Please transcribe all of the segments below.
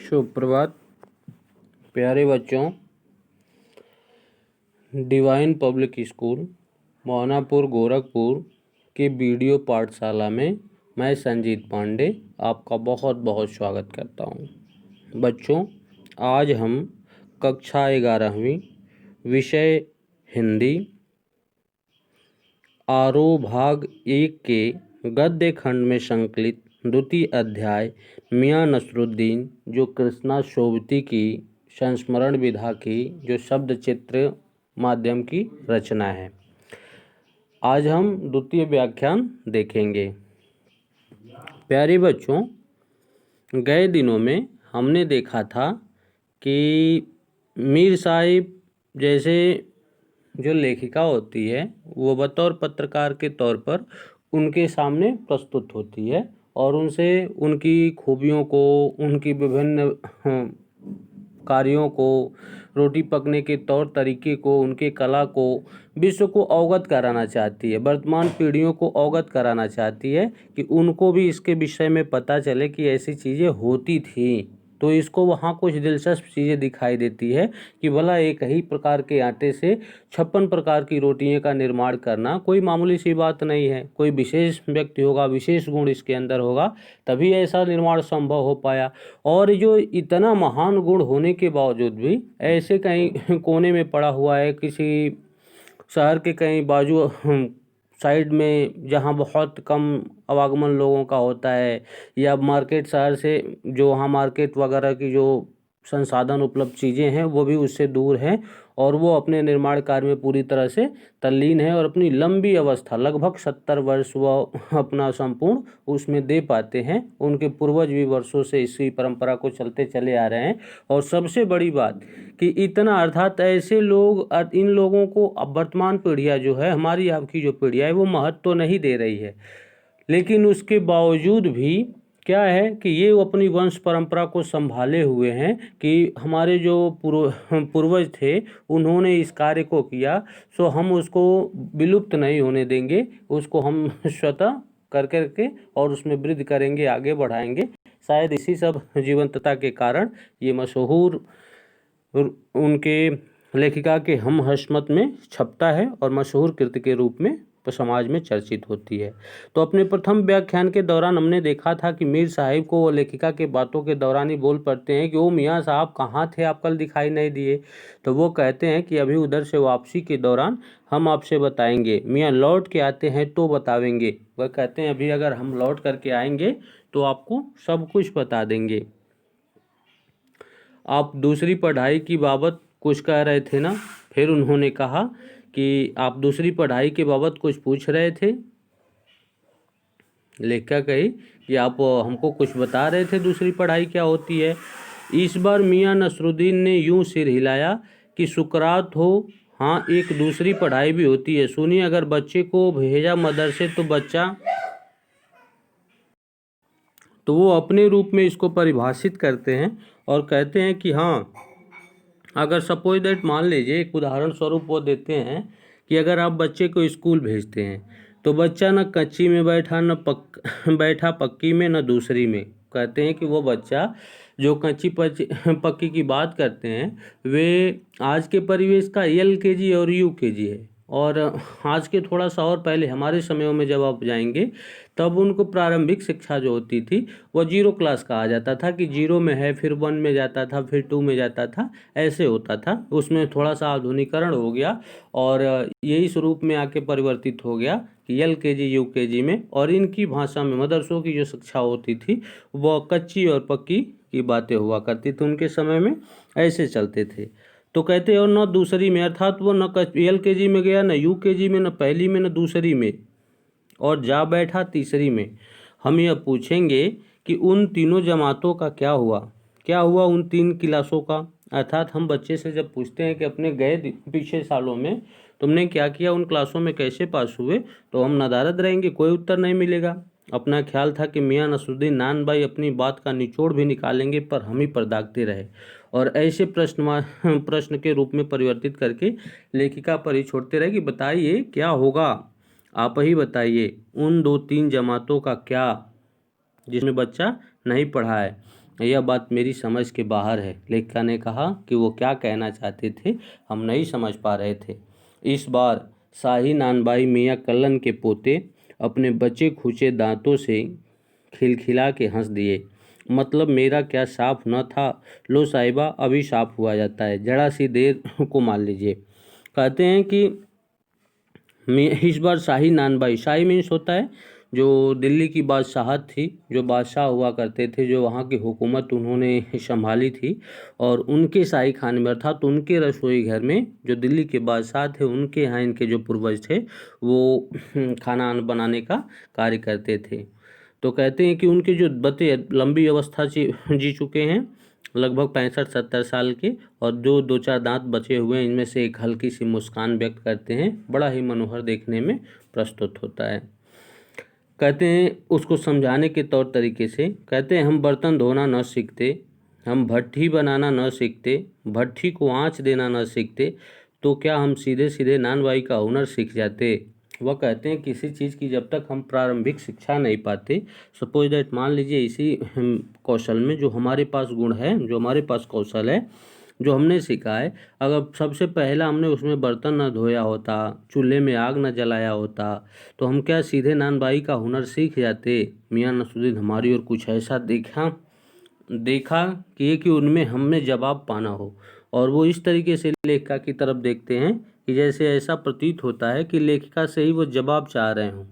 सुप्रभात प्यारे बच्चों। Divine public school Mohanapur Gorakhpur के वीडियो पाठशाला में मैं संजीत पांडे आपका बहुत बहुत स्वागत करता हूं। बच्चों, आज हम कक्षा 11वीं विषय हिंदी आरोह भाग 1 के गद्य खंड में संकलित द्वितीय अध्याय मियां नसरुद्दीन जो कृष्णा सोबती की संस्मरण विधा की जो शब्द चित्र माध्यम की रचना है। आज हम द्वितीय व्याख्यान देखेंगे। प्यारे बच्चों, गए दिनों में हमने देखा था कि मीर साहिब जैसे जो लेखिका होती है वो बतौर पत्रकार के तौर पर उनके सामने प्रस्तुत होती है और उनसे उनकी खूबियों को, उनकी विभिन्न कार्यों को, रोटी पकने के तौर तरीके को, उनके कला को विश्व को अवगत कराना चाहती है, वर्तमान पीढ़ियों को अवगत कराना चाहती है कि उनको भी इसके विषय में पता चले कि ऐसी चीज़ें होती थी। तो इसको वहाँ कुछ दिलचस्प चीज़ें दिखाई देती है कि भला एक ही प्रकार के आटे से 56 प्रकार की रोटियों का निर्माण करना कोई मामूली सी बात नहीं है। कोई विशेष व्यक्ति होगा, विशेष गुण इसके अंदर होगा, तभी ऐसा निर्माण संभव हो पाया। और जो इतना महान गुण होने के बावजूद भी ऐसे कहीं कोने में पड़ा हुआ है, किसी शहर के कहीं बाजू साइड में जहाँ बहुत कम आवागमन लोगों का होता है, या मार्केट शहर से जो वहाँ मार्केट वगैरह की जो संसाधन उपलब्ध चीज़ें हैं वो भी उससे दूर हैं, और वो अपने निर्माण कार्य में पूरी तरह से तल्लीन है और अपनी लंबी अवस्था लगभग 70 वर्ष वो अपना संपूर्ण उसमें दे पाते हैं। उनके पूर्वज भी वर्षों से इसी परंपरा को चलते चले आ रहे हैं। और सबसे बड़ी बात कि इतना अर्थात ऐसे लोग, इन लोगों को अब वर्तमान पीढ़ियाँ जो है, हमारी आपकी जो पीढ़ियाँ है, वो महत्व तो नहीं दे रही है, लेकिन उसके बावजूद भी क्या है कि ये अपनी वंश परंपरा को संभाले हुए हैं कि हमारे जो पूर्वज थे उन्होंने इस कार्य को किया, सो हम उसको विलुप्त नहीं होने देंगे, उसको हम स्वतः कर करके और उसमें वृद्धि करेंगे, आगे बढ़ाएंगे। शायद इसी सब जीवंतता के कारण ये मशहूर उनके लेखिका के हम हशमत में छपता है और मशहूर कृति के रूप में समाज में चर्चित होती है। तो अपने प्रथम व्याख्यान के दौरान हमने देखा था कि मीर साहिब को वो लेखिका के बातों के दौरान ही बोल पड़ते हैं कि वो मियाँ साहब कहाँ थे, आप कल दिखाई नहीं दिए। तो वो कहते हैं कि अभी उधर से वापसी के दौरान हम आपसे बताएंगे, मियाँ लौट के आते हैं तो बतावेंगे। वह कहते हैं अभी अगर हम लौट करके आएंगे तो आपको सब कुछ बता देंगे। आप दूसरी पढ़ाई की बाबत कुछ कह रहे थे ना? फिर उन्होंने कहा कि आप दूसरी पढ़ाई के बाबत कुछ पूछ रहे थे। लेखिका कही कि आप हमको कुछ बता रहे थे दूसरी पढ़ाई क्या होती है। इस बार मियां नसरुद्दीन ने यूं सिर हिलाया कि सुकरात हो, हाँ एक दूसरी पढ़ाई भी होती है। सुनिए, अगर बच्चे को भेजा मदरसे तो बच्चा, तो वो अपने रूप में इसको परिभाषित करते हैं और कहते हैं कि हाँ, अगर सपोज दैट मान लीजिए, एक उदाहरण स्वरूप वो देते हैं कि अगर आप बच्चे को स्कूल भेजते हैं तो बच्चा न कच्ची में बैठा, न बैठा पक्की में, न दूसरी में। कहते हैं कि वो बच्चा जो कच्ची पक्की की बात करते हैं वे आज के परिवेश का LKG और UKG है। और आज के थोड़ा सा और पहले हमारे समयों में जब आप जाएंगे तब उनको प्रारंभिक शिक्षा जो होती थी वो 0 क्लास कहा जाता था कि 0 में है, फिर 1 में जाता था, फिर 2 में जाता था, ऐसे होता था। उसमें थोड़ा सा आधुनिकीकरण हो गया और यही स्वरूप में आके परिवर्तित हो गया कि LKG UKG में। और इनकी भाषा में मदरसों की जो शिक्षा होती थी वो कच्ची और पक्की की बातें हुआ करती थी, उनके समय में ऐसे चलते थे। तो कहते हैं और न दूसरी में, अर्थात वो न LKG में गया, न UKG में, न पहली में, न दूसरी में, और जा बैठा तीसरी में। हम यह पूछेंगे कि उन तीनों जमातों का क्या हुआ, क्या हुआ उन 3 क्लासों का। अर्थात हम बच्चे से जब पूछते हैं कि अपने गए पिछले सालों में तुमने क्या किया, उन क्लासों में कैसे पास हुए, तो हम नदारद रहेंगे, कोई उत्तर नहीं मिलेगा। अपना ख्याल था कि मियां नसरुद्दीन नान भाई अपनी बात का निचोड़ भी निकालेंगे, पर हम ही पर दागते रहे और ऐसे प्रश्न के रूप में परिवर्तित करके लेखिका पर ही छोड़ते रहे कि बताइए क्या होगा, आप ही बताइए उन 2-3 जमातों का क्या जिसमें बच्चा नहीं पढ़ा है। यह बात मेरी समझ के बाहर है। लेखिका ने कहा कि वो क्या कहना चाहते थे हम नहीं समझ पा रहे थे। इस बार शाही नानबाई मियाँ कल्लन के पोते अपने बचे खुचे दांतों से खिलखिला के हंस दिए। मतलब मेरा क्या साफ न था? लो साहिबा, अभी साफ हुआ जाता है, जरा सी देर को मान लीजिए। कहते हैं कि इस बार शाही नानबाई, शाही मीन्स होता है जो दिल्ली की बादशाहत थी, जो बादशाह हुआ करते थे, जो वहाँ की हुकूमत उन्होंने संभाली थी और उनके शाही खाने में, अर्थात उनके रसोई घर में जो दिल्ली के बादशाह थे उनके यहाँ इनके जो पूर्वज थे वो खाना बनाने का कार्य करते थे। तो कहते हैं कि उनके जो बते लंबी अवस्था जी चुके हैं, लगभग 65-70 साल के, और जो 2-4 दांत बचे हुए हैं इनमें से एक हल्की सी मुस्कान व्यक्त करते हैं। बड़ा ही मनोहर देखने में प्रस्तुत होता है। कहते हैं उसको समझाने के तौर तरीके से, कहते हैं हम बर्तन धोना न सीखते, हम भट्ठी बनाना न सीखते, भट्ठी को आँच देना न सीखते, तो क्या हम सीधे सीधे नानबाई का हुनर सीख जाते? वह कहते हैं किसी चीज़ की जब तक हम प्रारंभिक शिक्षा नहीं पाते, सपोज दैट मान लीजिए इसी कौशल में जो हमारे पास गुण है, जो हमारे पास कौशल है, जो हमने सीखा है, अगर सबसे पहला हमने उसमें बर्तन न धोया होता, चूल्हे में आग न जलाया होता, तो हम क्या सीधे नानबाई का हुनर सीख जाते? मियाँ नसरुद्दीन हमारी ओर कुछ ऐसा देखा कि उनमें हमें जवाब पाना हो, और वो इस तरीके से लेखिका की तरफ देखते हैं कि जैसे ऐसा प्रतीत होता है कि लेखिका से ही वो जवाब चाह रहे हों।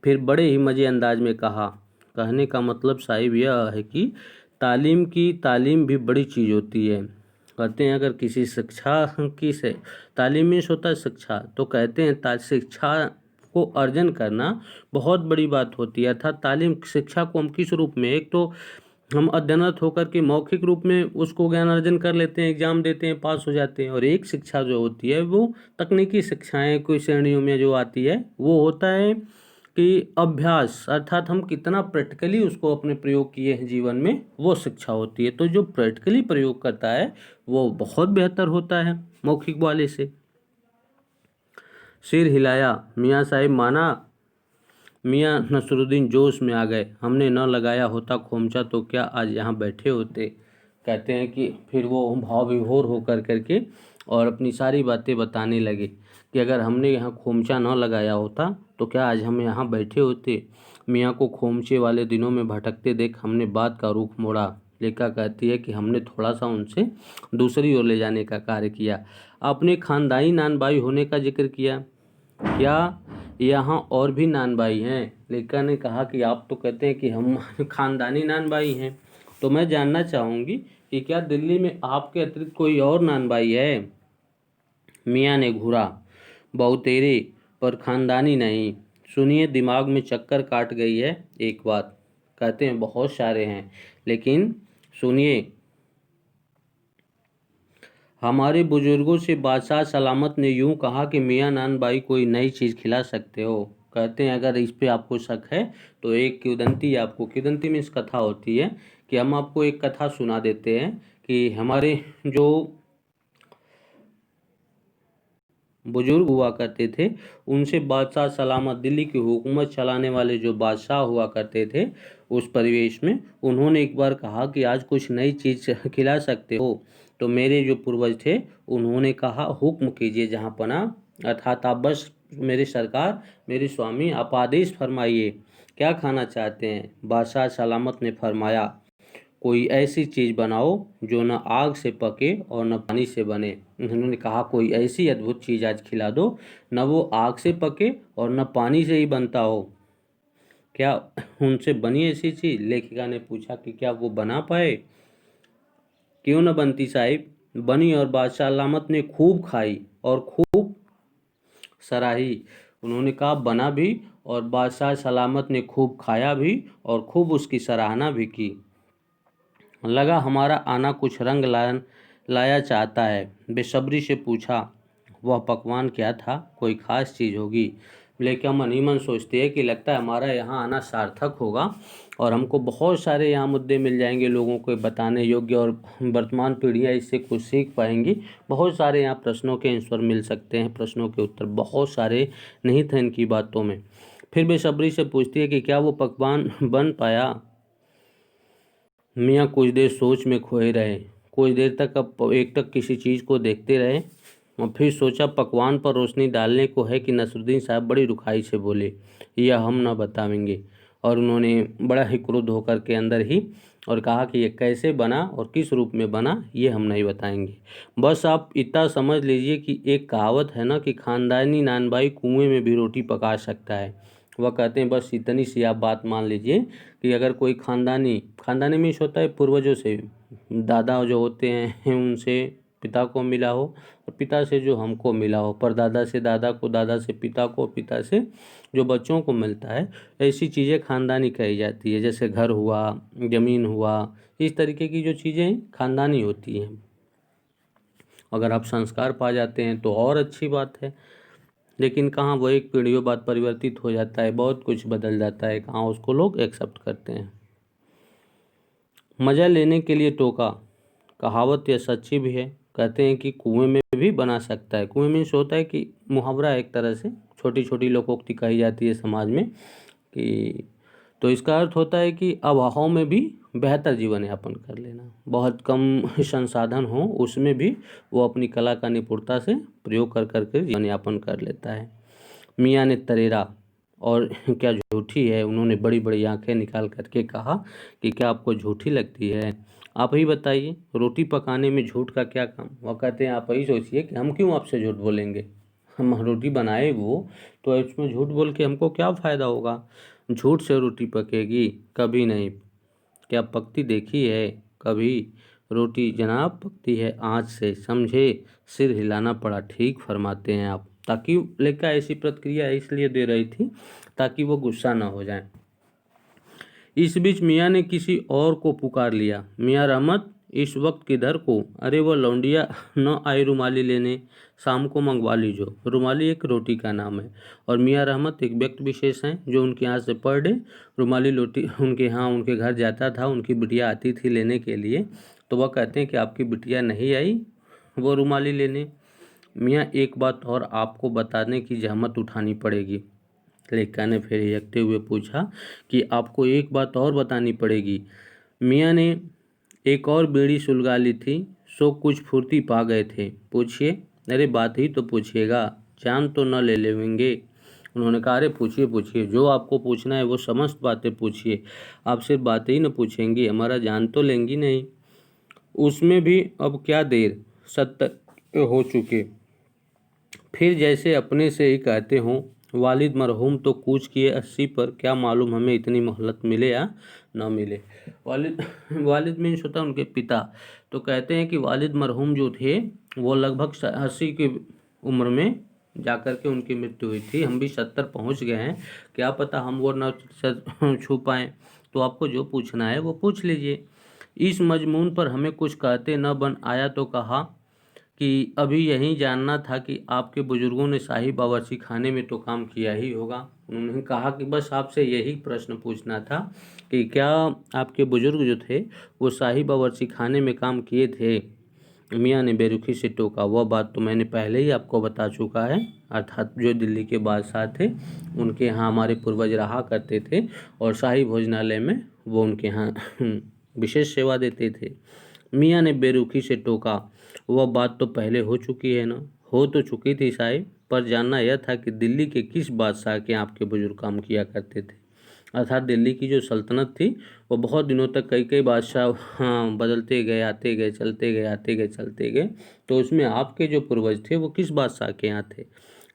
फिर बड़े ही मज़े अंदाज में कहा, कहने का मतलब साहिब यह है कि तालीम भी बड़ी चीज़ होती है। कहते हैं अगर किसी शिक्षा की से तालीम में होता है शिक्षा, तो कहते हैं शिक्षा को अर्जन करना बहुत बड़ी बात होती है। अर्थात तालीम शिक्षा को हम किस रूप में, एक तो हम अध्ययनरत होकर के मौखिक रूप में उसको ज्ञान अर्जन कर लेते हैं, एग्जाम देते हैं, पास हो जाते हैं, और एक शिक्षा जो होती है वो तकनीकी शिक्षाएं कोई श्रेणियों में जो आती है वो होता है कि अभ्यास, अर्थात हम कितना प्रैक्टिकली उसको अपने प्रयोग किए हैं जीवन में, वो शिक्षा होती है। तो जो प्रैक्टिकली प्रयोग करता है वो बहुत बेहतर होता है मौखिक वाले से। सिर हिलाया, मियाँ साहिब माना। मियाँ नसरुद्दीन जोश में आ गए, हमने न लगाया होता खोमचा तो क्या आज यहाँ बैठे होते? कहते हैं कि फिर वो भाव विभोर होकर करके और अपनी सारी बातें बताने लगे कि अगर हमने यहाँ खोमचा न लगाया होता तो क्या आज हम यहाँ बैठे होते? मियाँ को खोमचे वाले दिनों में भटकते देख हमने बात का रुख मोड़ा। लेखिका कहती है कि हमने थोड़ा सा उनसे दूसरी ओर ले जाने का कार्य किया। आपने खानदानी नानबाई होने का जिक्र किया, क्या यहाँ और भी नानबाई हैं? लेखिका ने कहा कि आप तो कहते हैं कि हम खानदानी नानबाई हैं, तो मैं जानना चाहूँगी कि क्या दिल्ली में आपके अतिरिक्त कोई और नानबाई है? मियाँ ने घूरा, बहुतेरे, पर खानदानी नहीं। सुनिए, दिमाग में चक्कर काट गई है एक बात। कहते हैं बहुत सारे हैं, लेकिन सुनिए, हमारे बुजुर्गों से बादशाह सलामत ने यूं कहा कि मियाँ नानबाई कोई नई चीज़ खिला सकते हो। कहते हैं अगर इस पे आपको शक है तो एक किंवदंती, आपको किंवदंती में इस कथा होती है कि हम आपको एक कथा सुना देते हैं कि हमारे जो बुजुर्ग हुआ करते थे उनसे बादशाह सलामत, दिल्ली की हुकूमत चलाने वाले जो बादशाह हुआ करते थे, उस परिवेश में उन्होंने एक बार कहा कि आज कुछ नई चीज़ खिला सकते हो। तो मेरे जो पूर्वज थे उन्होंने कहा हुक्म कीजिए जहाँ पना, अर्थात आप बस मेरे सरकार, मेरे स्वामी, आप आदेश फरमाइए, क्या खाना चाहते हैं? बादशाह सलामत ने फरमाया कोई ऐसी चीज़ बनाओ जो न आग से पके और न पानी से बने। उन्होंने कहा कोई ऐसी अद्भुत चीज़ आज खिला दो, न वो आग से पके और न पानी से ही बनता हो। क्या उनसे बनी ऐसी चीज़? लेखिका ने पूछा कि क्या वो बना पाए? क्यों न बनती साहिब, बनी और बादशाह सलामत ने खूब खाई और खूब सराही। उन्होंने कहा बना भी और बादशाह सलामत ने खूब खाया भी और खूब उसकी सराहना भी की। लगा हमारा आना कुछ रंग लाया चाहता है, बेसब्री से पूछा वह पकवान क्या था? कोई ख़ास चीज़ होगी? लेकिन मन ही मन सोचती है कि लगता है हमारा यहाँ आना सार्थक होगा और हमको बहुत सारे यहाँ मुद्दे मिल जाएंगे लोगों को बताने योग्य, और वर्तमान पीढ़ियाँ इससे कुछ सीख पाएंगी। बहुत सारे यहाँ प्रश्नों के आंसर मिल सकते हैं, प्रश्नों के उत्तर बहुत सारे नहीं थे इनकी बातों में। फिर बेसब्री से पूछती है कि क्या वो पकवान बन पाया? मियाँ कुछ देर सोच में खोए रहे। कुछ देर तक अब एकटक किसी चीज़ को देखते रहे और फिर सोचा पकवान पर रोशनी डालने को है कि नसरुद्दीन साहब बड़ी रुखाई से बोले, यह हम न बताएंगे। और उन्होंने बड़ा ही क्रुद्ध होकर के अंदर ही और कहा कि ये कैसे बना और किस रूप में बना ये हम नहीं बताएंगे। बस आप इतना समझ लीजिए कि एक कहावत है ना कि खानदानी नानबाई कुएं में भी रोटी पका सकता है। वह कहते हैं बस इतनी सी आप बात मान लीजिए कि अगर कोई खानदानी में होता है पूर्वजों से, दादा जो होते हैं उनसे पिता को मिला हो और पिता से जो हमको मिला हो, परदादा से दादा को, दादा से पिता को, पिता से जो बच्चों को मिलता है, ऐसी चीज़ें खानदानी कही जाती है। जैसे घर हुआ, ज़मीन हुआ, इस तरीके की जो चीज़ें खानदानी होती हैं। अगर आप संस्कार पा जाते हैं तो और अच्छी बात है, लेकिन कहाँ वो एक पीढ़ियों बाद परिवर्तित हो जाता है, बहुत कुछ बदल जाता है, कहाँ उसको लोग एक्सेप्ट करते हैं। मज़ा लेने के लिए टोका, कहावत यह सच्ची भी है। कहते हैं कि कुएं में भी बना सकता है। कुएं में होता है कि मुहावरा एक तरह से छोटी छोटी लोकोक्ति कही जाती है समाज में कि, तो इसका अर्थ होता है कि अभाव में भी बेहतर जीवन यापन कर लेना, बहुत कम संसाधन हो उसमें भी वो अपनी कला का निपुणता से प्रयोग कर करके जीवन यापन कर लेता है। मियाँ ने तरेरा और क्या झूठी है, उन्होंने बड़ी बड़ी आंखें निकाल करके कहा कि क्या आपको झूठी लगती है? आप ही बताइए, रोटी पकाने में झूठ का क्या काम? वो कहते हैं आप ही सोचिए कि हम क्यों आपसे झूठ बोलेंगे, हम रोटी बनाए वो, तो इसमें झूठ बोल के हमको क्या फ़ायदा होगा? झूठ से रोटी पकेगी? कभी नहीं। क्या पकती देखी है कभी? रोटी जनाब पकती है आँच से, समझे? सिर हिलाना पड़ा। ठीक फरमाते हैं आप। ताकि लेखा ऐसी प्रतिक्रिया इसलिए दे रही थी ताकि वो गुस्सा ना हो जाए। इस बीच मियाँ ने किसी और को पुकार लिया, मियाँ रहमत इस वक्त किधर को? अरे वो लौंडिया न आई रुमाली लेने, शाम को मंगवा लीजो। रुमाली एक रोटी का नाम है और मियाँ रहमत एक व्यक्ति विशेष हैं जो उनके यहाँ से पर डे रुमाली रोटी उनके यहाँ उनके घर जाता था। उनकी बिटिया आती थी लेने के लिए, तो वह कहते हैं कि आपकी बिटिया नहीं आई वो रुमाली लेने। मियाँ एक बात और आपको बताने की जहमत उठानी पड़ेगी। लेखा ने फिर हिचकते हुए पूछा कि आपको एक बात और बतानी पड़ेगी। मियाँ ने एक और बीड़ी सुलगा ली थी, सो कुछ फुर्ती पा गए थे। पूछिए। अरे बात ही तो पूछिएगा, जान तो न ले लेंगे? उन्होंने कहा अरे पूछिए पूछिए, जो आपको पूछना है वो समस्त बातें पूछिए। आप सिर्फ बातें ही न पूछेंगी, हमारा जान तो लेंगी नहीं? उसमें भी अब क्या देर, 70 हो चुके। फिर जैसे अपने से ही कहते हों, वालिद मरहूम तो कूच किए 80 पर, क्या मालूम हमें इतनी मोहलत मिले या ना मिले। वालिद मीन्स होता उनके पिता। तो कहते हैं कि वालिद मरहूम जो थे वो लगभग 80 की उम्र में जाकर के उनकी मृत्यु हुई थी। हम भी 70 पहुंच गए हैं, क्या पता हम वो न छू पाएँ। तो आपको जो पूछना है वो पूछ लीजिए। इस मजमून पर हमें कुछ कहते न बन आया तो कहा कि अभी यही जानना था कि आपके बुजुर्गों ने शाही बावर्ची खाने में तो काम किया ही होगा। उन्होंने कहा कि बस आपसे यही प्रश्न पूछना था कि क्या आपके बुजुर्ग जो थे वो शाही बावर्ची खाने में काम किए थे? मियाँ ने बेरुखी से टोका, वह बात तो मैंने पहले ही आपको बता चुका है। अर्थात जो दिल्ली के बादशाह थे उनके यहाँ हमारे पूर्वज रहा करते थे और शाही भोजनालय में वो उनके यहाँ विशेष सेवा देते थे। मियाँ ने बेरुखी से टोका, वह बात तो पहले हो चुकी है ना? हो तो चुकी थी साहिब, पर जानना यह था कि दिल्ली के किस बादशाह के आपके बुजुर्ग काम किया करते थे। अर्थात दिल्ली की जो सल्तनत थी वो बहुत दिनों तक कई कई बादशाह हाँ बदलते गए, आते गए, चलते गए, आते गए, चलते गए, तो उसमें आपके जो पूर्वज थे वो किस बादशाह के यहाँ थे?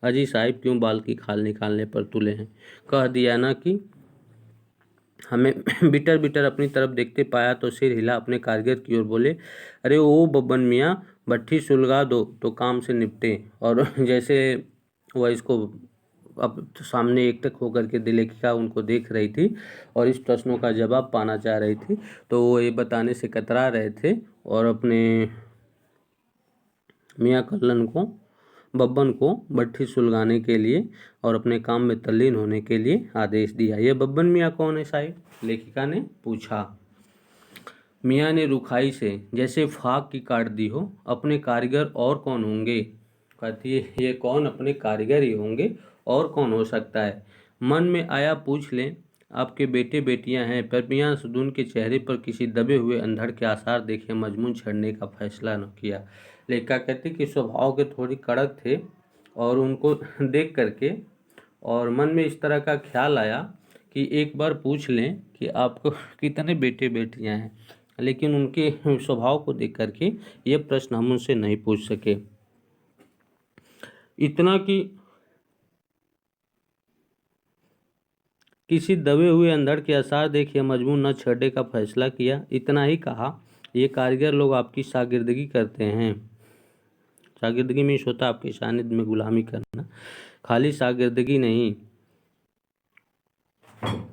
अजी साहिब क्यों बाल की खाल निकालने पर तुले हैं? कह दिया ना कि हमें बिटर बिटर अपनी तरफ देखते पाया तो सिर हिला अपने कारीगर की ओर बोले, अरे ओ बब्बन मियाँ, भट्ठी सुलगा दो तो काम से निपटे। और जैसे वह इसको अब सामने एकटक होकर के लेखिका उनको देख रही थी और इस प्रश्नों का जवाब पाना चाह रही थी, तो वो ये बताने से कतरा रहे थे और अपने मियाँ कल्लन को, बब्बन को भट्ठी सुलगाने के लिए और अपने काम में तल्लीन होने के लिए आदेश दिया। यह बब्बन मियाँ कौन है साहिब? लेखिका ने पूछा। मियाँ ने रुखाई से जैसे फाक की काट दी हो, अपने कारीगर और कौन होंगे? कहती है ये कौन, अपने कारीगर ही होंगे, और कौन हो सकता है? मन में आया पूछ लें। आपके बेटे बेटियां हैं, पर मियां नसरुद्दीन के चेहरे पर किसी दबे हुए अंधड़ के आसार देखे मजनून छेड़ने का फैसला न किया। लेखिका कहती कि स्वभाव के थोड़ी कड़क थे और उनको देख करके और मन में इस तरह का ख्याल आया कि एक बार पूछ लें कि आपको कितने बेटे बेटियां हैं, लेकिन उनके स्वभाव को देख करके ये प्रश्न हम उनसे नहीं पूछ सके। इतना कि किसी दबे हुए अंधड़ के आसार देखिए मजबूर न छेड़ने का फैसला किया। इतना ही कहा, ये कारीगर लोग आपकी शागिर्दगी करते हैं। शागिर्दगी में होता आपके सानिध्य में गुलामी करना, खाली शागिर्दगी नहीं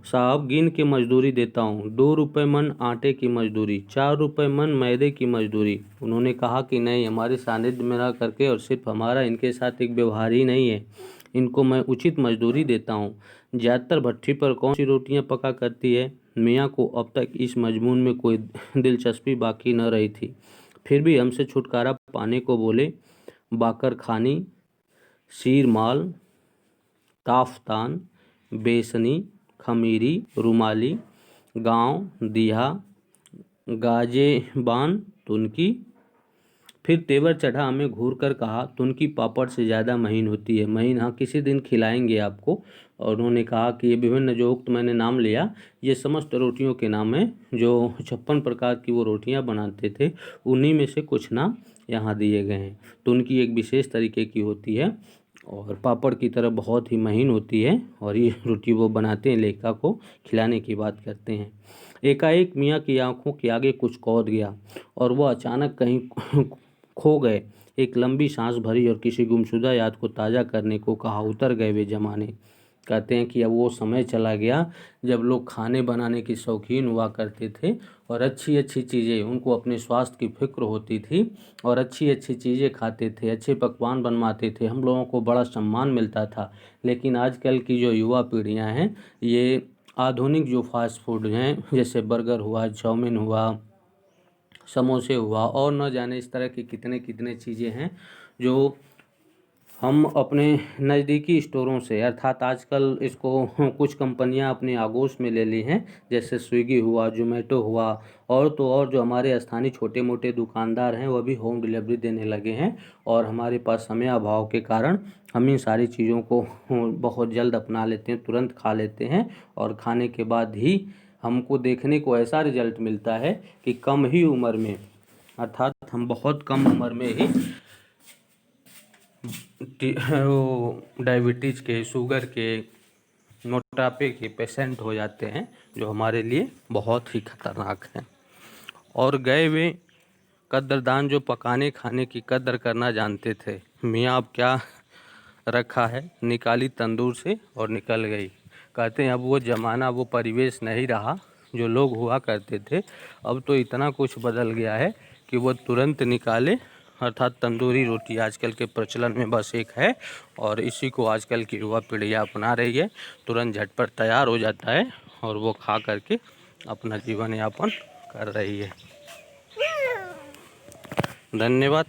साहब, गिन के मजदूरी देता हूँ। 2 रुपये मन आटे की मजदूरी, 4 रुपये मन मैदे की मजदूरी। उन्होंने कहा कि नहीं, हमारे सानिध्य में रह करके और सिर्फ हमारा इनके साथ एक व्यवहार ही नहीं है, इनको मैं उचित मजदूरी देता हूँ। ज़्यादातर भट्ठी पर कौन सी रोटियाँ पका करती है? मियाँ को अब तक इस मजमून में कोई दिलचस्पी बाकी न रही थी, फिर भी हमसे छुटकारा पाने को बोले। बाकर खानी, शीर माल, ताफ्तान, बेसनी, खमीरी, रुमाली, गांव, दिहा, गाजेबान, तुनकी। फिर तेवर चढ़ा, हमें घूर कर कहा, तुनकी पापड़ से ज़्यादा महीन होती है। महीन, हाँ, किसी दिन खिलाएंगे आपको। और उन्होंने कहा कि ये विभिन्न जो उक्त मैंने नाम लिया, ये समस्त रोटियों के नाम हैं, जो 56 प्रकार की वो रोटियां बनाते थे, उन्हीं में से कुछ नाम यहाँ दिए गए हैं। तुनकी एक विशेष तरीके की होती है और पापड़ की तरह बहुत ही महीन होती है, और ये रोटी वो बनाते हैं, लेखा को खिलाने की बात करते हैं। एकाएक मियाँ की आंखों के आगे कुछ कौध गया और वह अचानक कहीं खो गए। एक लंबी सांस भरी और किसी गुमशुदा याद को ताज़ा करने को कहा। उतर गए वे ज़माने। कहते हैं कि अब वो समय चला गया जब लोग खाने बनाने की शौकीन हुआ करते थे और अच्छी अच्छी चीज़ें, उनको अपने स्वास्थ्य की फिक्र होती थी और अच्छी अच्छी चीज़ें खाते थे, अच्छे पकवान बनवाते थे, हम लोगों को बड़ा सम्मान मिलता था। लेकिन आजकल की जो युवा पीढ़ियां हैं, ये आधुनिक जो फास्ट फूड हैं, जैसे बर्गर हुआ, चाउमीन हुआ, समोसे हुआ और न जाने इस तरह की कितने कितने चीज़ें हैं जो हम अपने नज़दीकी स्टोरों से, अर्थात आजकल इसको कुछ कंपनियां अपने आगोश में ले ली हैं, जैसे स्विगी हुआ, जोमेटो हुआ, और तो और जो हमारे स्थानीय छोटे मोटे दुकानदार हैं वह भी होम डिलीवरी देने लगे हैं। और हमारे पास समय अभाव के कारण हम इन सारी चीज़ों को बहुत जल्द अपना लेते हैं, तुरंत खा लेते हैं, और खाने के बाद ही हमको देखने को ऐसा रिजल्ट मिलता है कि कम ही उम्र में, अर्थात हम बहुत कम उम्र में ही वो डायबिटीज़ के, शुगर के, मोटापे के पेशेंट हो जाते हैं, जो हमारे लिए बहुत ही खतरनाक है। और गए वे कद्रदान जो पकाने खाने की कद्र करना जानते थे। मियाँ अब क्या रखा है, निकाली तंदूर से और निकल गई। कहते हैं अब वो ज़माना, वो परिवेश नहीं रहा जो लोग हुआ करते थे। अब तो इतना कुछ बदल गया है कि वो तुरंत निकाले, अर्थात तंदूरी रोटी आजकल के प्रचलन में बस एक है, और इसी को आजकल की युवा पीढ़ी अपना रही है। तुरंत झटपट तैयार हो जाता है और वो खा करके अपना जीवन यापन कर रही है। धन्यवाद।